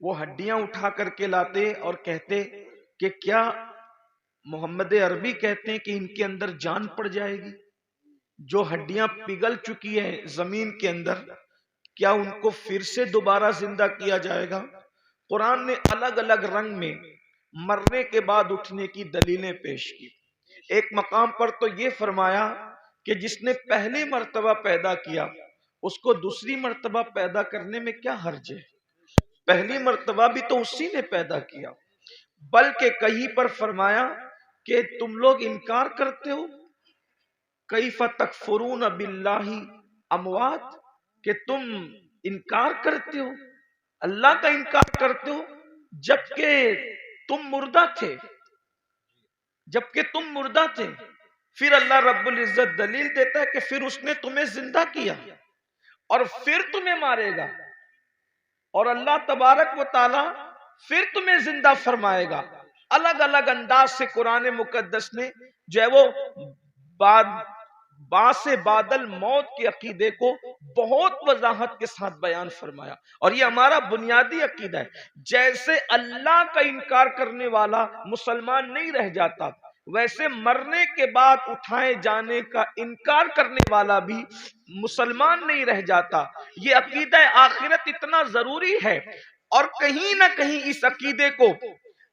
وہ ہڈیاں اٹھا کر کے لاتے اور کہتے کہ کیا محمد عربی کہتے ہیں کہ ان کے اندر جان پڑ جائے گی؟ جو ہڈیاں پگھل چکی ہیں زمین کے اندر، کیا ان کو پھر سے دوبارہ زندہ کیا جائے گا؟ قرآن نے الگ الگ رنگ میں مرنے کے بعد اٹھنے کی دلیلیں پیش کی۔ ایک مقام پر تو یہ فرمایا کہ جس نے پہلی مرتبہ پیدا کیا اس کو دوسری مرتبہ پیدا کرنے میں کیا حرج ہے؟ پہلی مرتبہ بھی تو اسی نے پیدا کیا۔ بلکہ کہیں پر فرمایا کہ تم لوگ انکار کرتے ہو، کیف تکفرون باللہ اموات، کہ تم انکار کرتے ہو، اللہ کا انکار کرتے ہو جبکہ تم مردہ تھے، جبکہ تم مردہ تھے۔ پھر اللہ رب العزت دلیل دیتا ہے کہ پھر اس نے تمہیں زندہ کیا اور پھر تمہیں مارے گا، اور اللہ تبارک و تعالی پھر تمہیں زندہ فرمائے گا۔ الگ الگ انداز سے قرآن مقدس نے جو ہے وہ باس بعد الموت کے عقیدے کو بہت وضاحت کے ساتھ بیان فرمایا، اور یہ ہمارا بنیادی عقیدہ ہے۔ جیسے اللہ کا انکار کرنے والا مسلمان نہیں رہ جاتا، ویسے مرنے کے بعد اٹھائے جانے کا انکار کرنے والا بھی مسلمان نہیں رہ جاتا۔ یہ عقیدہ آخرت اتنا ضروری ہے، اور کہیں نہ کہیں اس عقیدے کو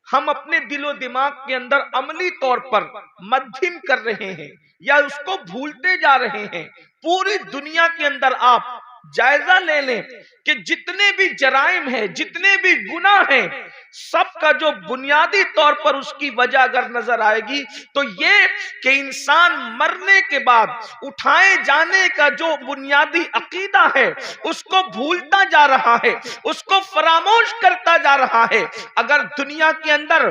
ہم اپنے دل و دماغ کے اندر عملی طور پر مدھم کر رہے ہیں یا اس کو بھولتے جا رہے ہیں۔ پوری دنیا کے اندر آپ جائزہ لے لیں کہ جتنے بھی جرائم ہیں، جتنے بھی گناہ ہیں، سب کا جو بنیادی طور پر اس کی وجہ اگر نظر آئے گی تو یہ کہ انسان مرنے کے بعد اٹھائے جانے کا جو بنیادی عقیدہ ہے اس کو بھولتا جا رہا ہے، اس کو فراموش کرتا جا رہا ہے۔ اگر دنیا کے اندر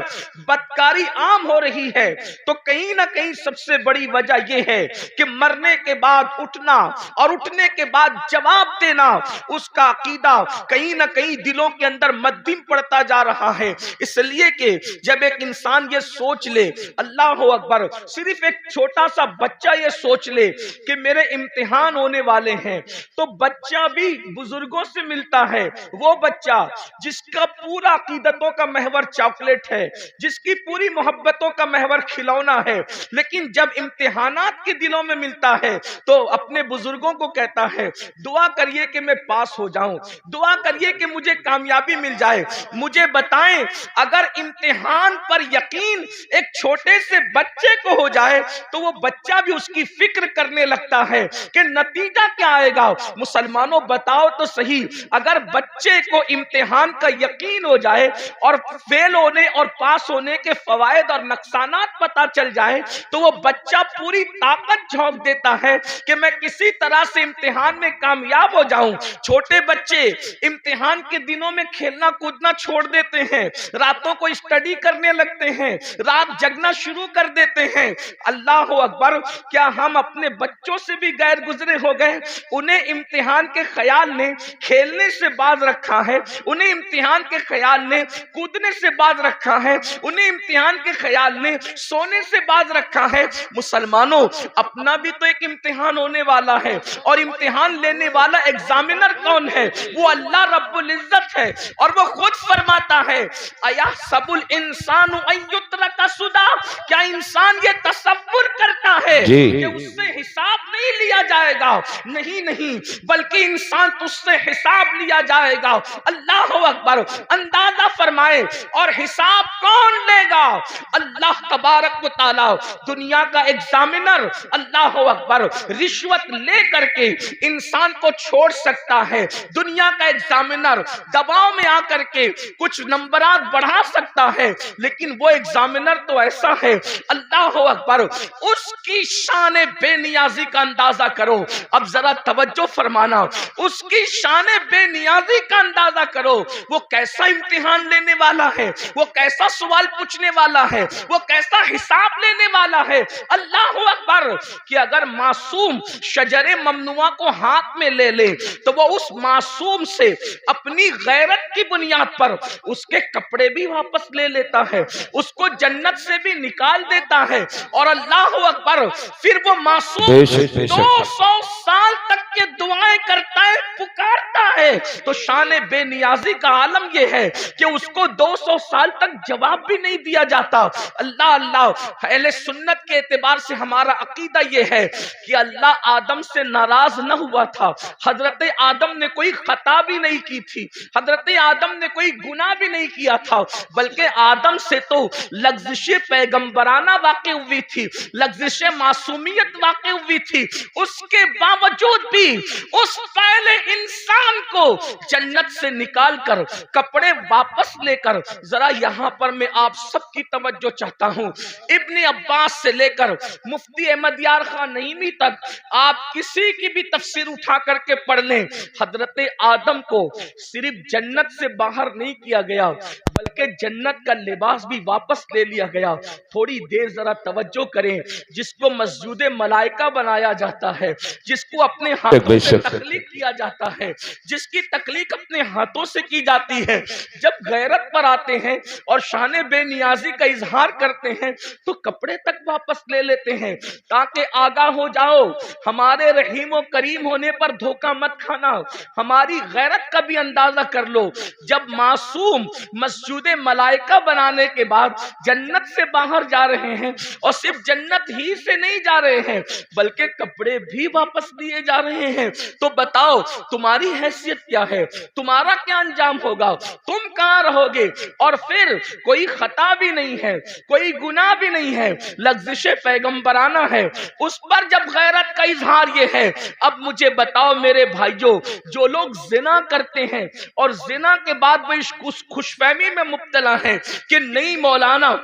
بدکاری عام ہو رہی ہے تو کہیں نہ کہیں سب سے بڑی وجہ یہ ہے کہ مرنے کے بعد اٹھنا اور اٹھنے کے بعد جواب دینا، اس کا عقیدہ کہیں نہ کہیں دلوں کے اندر مدھم پڑتا جا رہا ہے۔ اس لیے کہ جب ایک انسان یہ سوچ لے، اللہ اکبر، صرف ایک چھوٹا سا بچہ یہ سوچ لے کہ میرے امتحان ہونے والے ہیں، تو بچہ بھی بزرگوں سے ملتا ہے۔ وہ بچہ جس کا پورا عقیدتوں کا محور چاکلیٹ ہے، جس کی پوری محبتوں کا محور کھلونا ہے، لیکن جب امتحانات کے دلوں میں ملتا ہے تو اپنے بزرگوں کو کہتا ہے دعا کریے کہ میں پاس ہو جاؤں، دعا کریے کہ مجھے کامیابی مل جائے۔ مجھے بتائیں، اگر امتحان پر یقین ایک چھوٹے سے بچے کو ہو جائے تو وہ بچہ بھی اس کی فکر کرنے لگتا ہے کہ نتیجہ کیا آئے گا۔ مسلمانوں بتاؤ تو صحیح، اگر بچے کو امتحان کا یقین ہو جائے اور فیل ہونے اور پاس ہونے کے فوائد اور نقصانات پتہ چل جائے تو وہ بچہ پوری طاقت جھونک دیتا ہے کہ میں کسی طرح سے امتحان میں کامیاب ہو جاؤں۔ چھوٹے بچے امتحان کے دنوں میں کھیلنا کودنا چھوڑ دیتے ہیں، راتوں کو اسٹڈی کرنے لگتے ہیں، رات جگنا شروع کر دیتے ہیں۔ اللہ اکبر، کیا ہم اپنے بچوں سے بھی غیر گزرے ہو گئے؟ انہیں امتحان کے خیال نے کھیلنے سے باز رکھا ہے، انہیں امتحان کے خیال نے کودنے سے باز رکھا ہے، انہیں امتحان کے خیال نے سونے سے باز رکھا ہے۔ مسلمانوں، اپنا بھی تو ایک امتحان ہونے والا ہے، اور امتحان لینے والا ایگزامینر کون ہے؟ وہ اللہ رب العزت ہے، اور وہ خود فرماتا ہے اَيَحْسَبُ الْإِنسَانُ أَن يُتْرَكَ سُدًى، کیا انسان یہ تصور کرتا ہے کہ اس سے حساب نہیں لیا جائے گا؟ نہیں، بلکہ انسان تجھ سے حساب لیا جائے گا۔ اللہ اکبر، اندازہ فرمائے، اور حساب کون لے گا؟ اللہ تبارک و تعالی، دنیا کا ایگزامینر اللہ اکبر رشوت لے کر کے انسان کو چھوڑ سکتا ہے، دنیا کا ایگزامینر دباؤ میں آ کر کے کچھ نمبرات بڑھا سکتا ہے، لیکن وہ ایگزامینر تو ایسا ہے، اللہ اکبر، اس کی شان بے نیازی کا اندازہ کرو۔ اب ذرا توجہ فرمانا، اس کی شان بے نیازی کا اندازہ کرو، وہ کیسا امتحان لینے والا ہے، وہ کیسا سوال پوچھنے والا ہے، وہ کیسا حساب لینے والا ہے۔ اللہ اکبر، کہ اگر معصوم شجر ممنوعہ کو ہاتھ میں لے لے تو وہ اس معصوم سے اپنی غیرت کی بنیاد پر اس کے کے کپڑے بھی واپس لے لیتا ہے، اس کو جنت سے بھی نکال دیتا ہے، اور اللہ اکبر پھر وہ معصوم 200 سال تک کے دعائیں کرتا ہے، پکارتا ہے۔ تو شان بے نیازی کا عالم یہ ہے کہ اس کو 200 سال تک جواب بھی نہیں دیا جاتا۔ اللہ اللہ، اہل سنت کے اعتبار سے ہمارا عقیدہ یہ ہے کہ اللہ آدم سے ناراض نہ ہوا تھا، حضرت آدم نے کوئی خطا بھی نہیں کی تھی، حضرت آدم نے کوئی گناہ بھی نہیں کیا تھا، بلکہ آدم سے تو لغزش پیغمبرانہ واقع ہوئی تھی، لغزش معصومیت واقع ہوئی تھی، اس کے باوجود بھی اس پہلے انسان کو جنت سے نکال کر کپڑے واپس لے کر، ذرا یہاں پر میں آپ سب کی توجہ چاہتا ہوں، ابن عباس سے لے کر مفتی احمد یار خان نعیمی تک آپ کسی کی بھی تفسیر اٹھا کر کے پڑھ لیں، حضرت آدم کو صرف جنت سے باہر نہیں کیا گیا بلکہ جنت کا لباس بھی واپس لے لیا گیا۔ تھوڑی دیر ذرا توجہ کریں، جس کو مسجود ملائکہ بنایا جاتا ہے، جس کو اپنے ہاتھوں سے تخلیق کیا جاتا ہے، جس کی تخلیق اپنے ہاتھوں سے کی جاتی ہے، جب غیرت پر آتے ہیں اور شان بے نیازی کا اظہار کرتے ہیں تو کپڑے تک واپس لے لیتے ہیں، تاکہ آگاہ ہو جاؤ، ہمارے رحیم و کریم ہونے پر دھوکہ مت کھانا، ہماری غیرت کا بھی اندازہ کر لو۔ جب معصوم مسجود ملائکہ بنانے کے بعد جنت سے باہر جا رہے ہیں، اور صرف جنت ہی سے نہیں جا رہے ہیں بلکہ کپڑے بھی واپس لیے جا رہے ہیں، تو بتاؤ تمہاری حیثیت کیا ہے، تمہارا کیا انجام ہوگا، تم کہاں رہو گے؟ اور پھر کوئی خطا بھی نہیں ہے، کوئی گناہ بھی نہیں ہے، لغزش پیغمبرانہ ہے، اس پر جب غیرت کا اظہار یہ ہے۔ اب مجھے بتاؤ میرے بھائیوں، جو لوگ زنا کرتے ہیں اور زنا کے بعد وہ اس خوش فہمی میں مبتلا ہیں کہ نہیں مولانا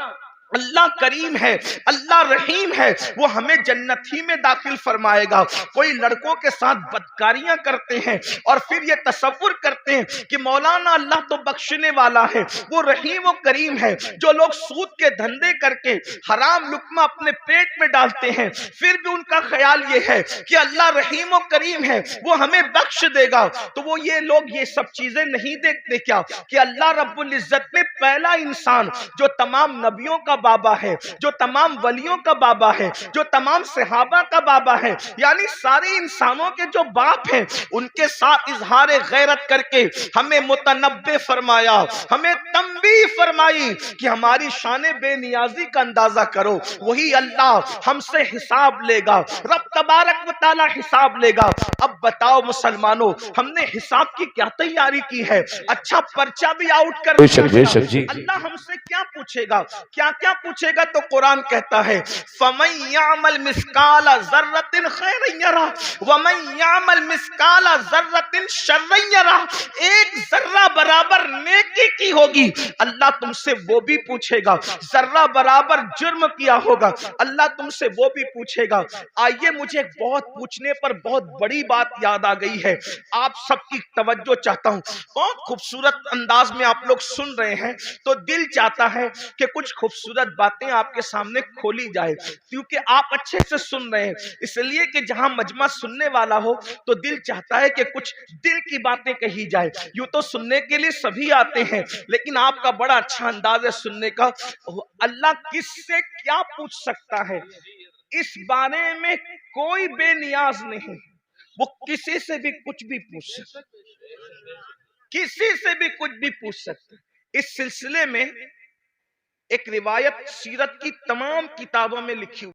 اللہ کریم ہے، اللہ رحیم ہے، وہ ہمیں جنت ہی میں داخل فرمائے گا، کوئی لڑکوں کے ساتھ بدکاریاں کرتے ہیں اور پھر یہ تصور کرتے ہیں کہ مولانا اللہ تو بخشنے والا ہے، وہ رحیم و کریم ہے۔ جو لوگ سود کے دھندے کر کے حرام لقمہ اپنے پیٹ میں ڈالتے ہیں، پھر بھی ان کا خیال یہ ہے کہ اللہ رحیم و کریم ہے، وہ ہمیں بخش دے گا، تو وہ یہ لوگ یہ سب چیزیں نہیں دیکھتے کیا کہ اللہ رب العزت نے پہلا انسان جو تمام نبیوں کا بابا ہے، جو تمام ولیوں کا بابا ہے، جو تمام صحابہ کا بابا ہے، یعنی سارے انسانوں کے جو باپ ہیں، ان کے ساتھ اظہار غیرت کر کے ہمیں متنبہ فرمایا، ہمیں تنبیہ فرمائی کہ ہماری شان بے نیازی کا اندازہ کرو، وہی اللہ ہم سے حساب لے گا، رب تبارک و تعالی حساب لے گا۔ اب بتاؤ مسلمانوں، ہم نے حساب کی کیا تیاری کی ہے؟ اچھا پرچہ بھی آؤٹ کر دیا، اللہ ہم سے کیا پوچھے گا، کیا کیا پوچھے گا؟ تو قرآن کہتا ہے فَمَن يَعْمَلْ مِثْقَالَ ذَرَّةٍ خَيْرًا يَرَهُ وَمَن يَعْمَلْ مِثْقَالَ ذَرَّةٍ شَرًّا يَرَهُ، ایک ذرہ برابر نیکی کی ہوگی اللہ تم سے وہ بھی پوچھے گا، ذرہ برابر جرم کیا ہوگا اللہ تم سے وہ بھی پوچھے گا۔ آئیے مجھے ایک بہت پوچھنے پر بہت بڑی بات یاد آ گئی ہے، آپ سب کی توجہ چاہتا ہوں، بہت خوبصورت انداز میں آپ لوگ سن رہے ہیں تو دل چاہتا ہے کہ کچھ خوبصورت باتیں آپ کے سامنے کھولی جائے، کیونکہ آپ اچھے سے سن رہے ہیں، اس لیے کہ جہاں مجمع سننے والا ہو تو دل چاہتا ہے کہ کچھ دل کی باتیں کہی جائے۔ یوں تو سننے کے لیے سبھی آتے ہیں، لیکن آپ کا بڑا اچھا انداز ہے سننے کا۔ اللہ کس سے کیا پوچھ سکتا ہے، اس بارے میں کوئی بے نیاز نہیں، وہ کسی سے بھی کچھ بھی پوچھ سکتا، کسی سے بھی کچھ بھی پوچھ سکتا۔ اس سلسلے میں ایک روایت سیرت کی تمام کتابوں میں لکھی ہوئی